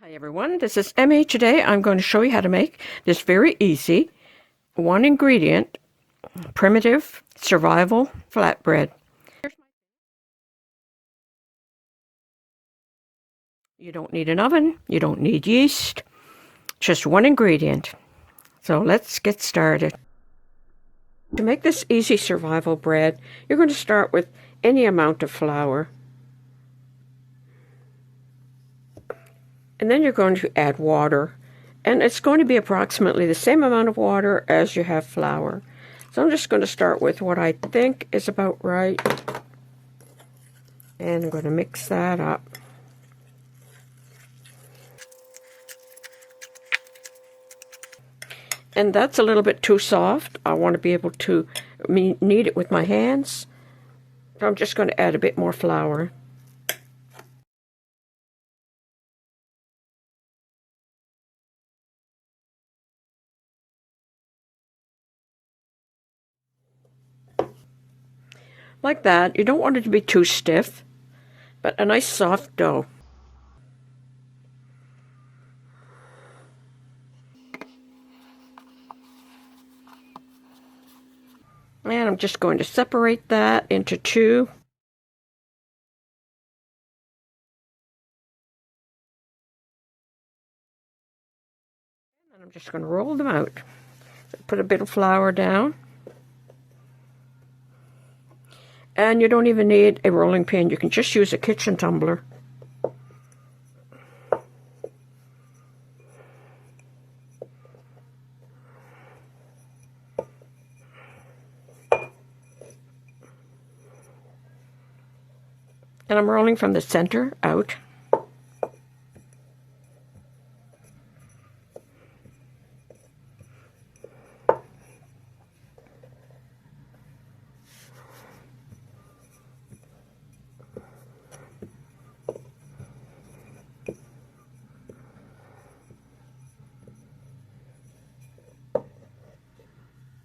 Hi everyone, this is Emmy. Today I'm going to show you how to make this very easy, one ingredient, primitive survival flatbread. You don't need an oven, you don't need yeast, just one ingredient. So let's get started. To make this easy survival bread, you're going to start with any amount of flour. And then you're going to add water. And it's going to be approximately the same amount of water as you have flour. So I'm just going to start with what I think is about right. And I'm going to mix that up. And that's a little bit too soft. I want to be able to knead it with my hands. So I'm just going to add a bit more flour. Like that. You don't want it to be too stiff, but a nice soft dough. And I'm just going to separate that into two. And I'm just going to roll them out. So put a bit of flour down. And you don't even need a rolling pin. You can just use a kitchen tumbler. And I'm rolling from the center out.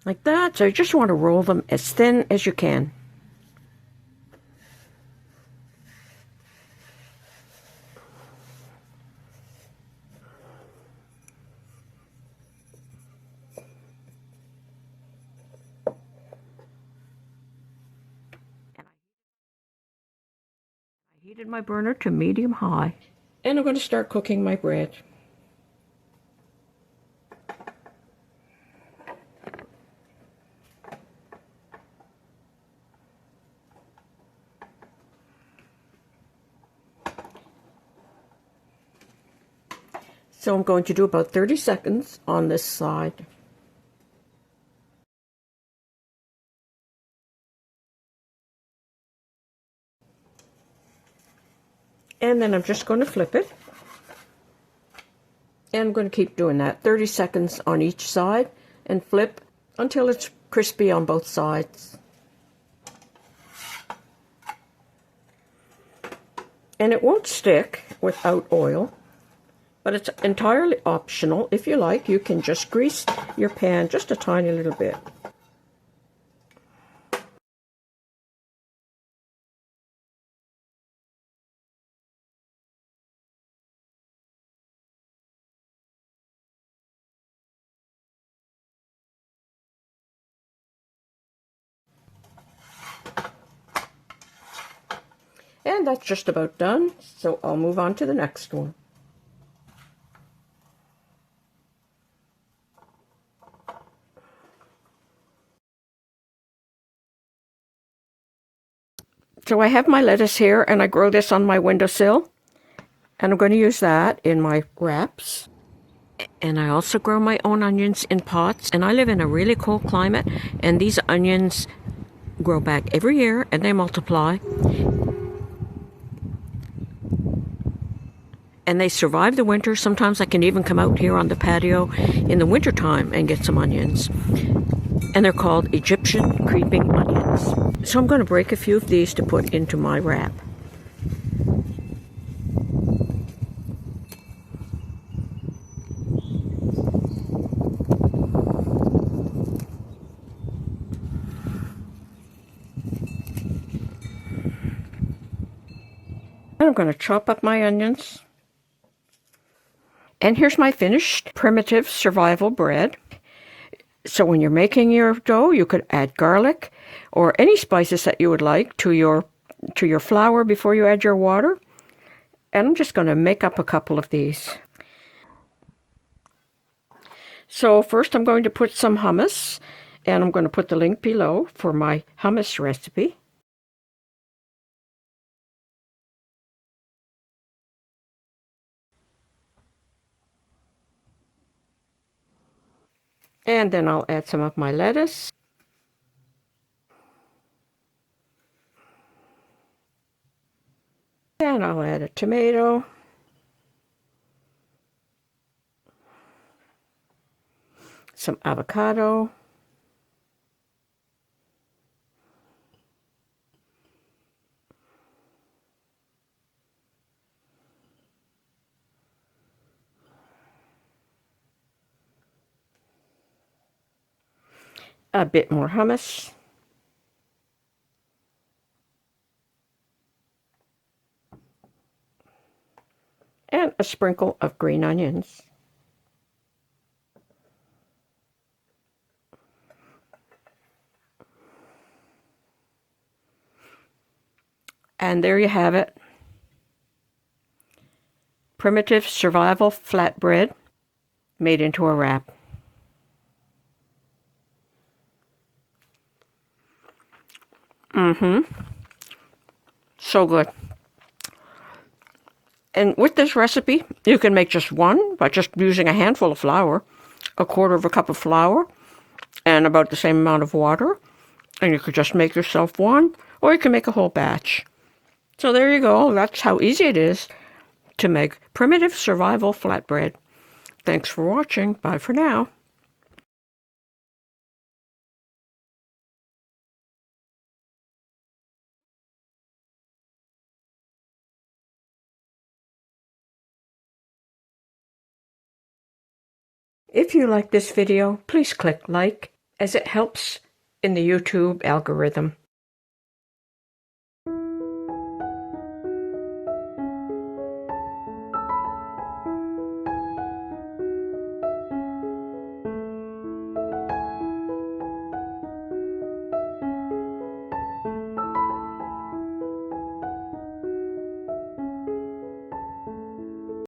Like that. So you just want to roll them as thin as you can. And I heated my burner to medium high. And I'm going to start cooking my bread. So I'm going to do about 30 seconds on this side. And then I'm just going to flip it. And I'm going to keep doing that. 30 seconds on each side and flip until it's crispy on both sides. And it won't stick without oil. But it's entirely optional. If you like, you can just grease your pan just a tiny little bit. And that's just about done, so I'll move on to the next one. So I have my lettuce here, and I grow this on my windowsill. And I'm going to use that in my wraps. And I also grow my own onions in pots. And I live in a really cold climate, and these onions grow back every year, and they multiply. And they survive the winter. Sometimes I can even come out here on the patio in the wintertime and get some onions. And they're called Egyptian creeping onions. So I'm going to break a few of these to put into my wrap. And I'm going to chop up my onions. And here's my finished primitive survival bread. So when you're making your dough, you could add garlic or any spices that you would like to your flour before you add your water. And I'm just going to make up a couple of these. So first I'm going to put some hummus, and I'm going to put the link below for my hummus recipe. And then I'll add some of my lettuce. And I'll add a tomato. Some avocado. A bit more hummus. And a sprinkle of green onions. And there you have it. Primitive survival flatbread made into a wrap. So good. And with this recipe, you can make just one by just using a handful of flour, a quarter of a cup of flour, and about the same amount of water. And you could just make yourself one, or you can make a whole batch. So there you go. That's how easy it is to make primitive survival flatbread. Thanks for watching. Bye for now. If you like this video, please click like, as it helps in the YouTube algorithm.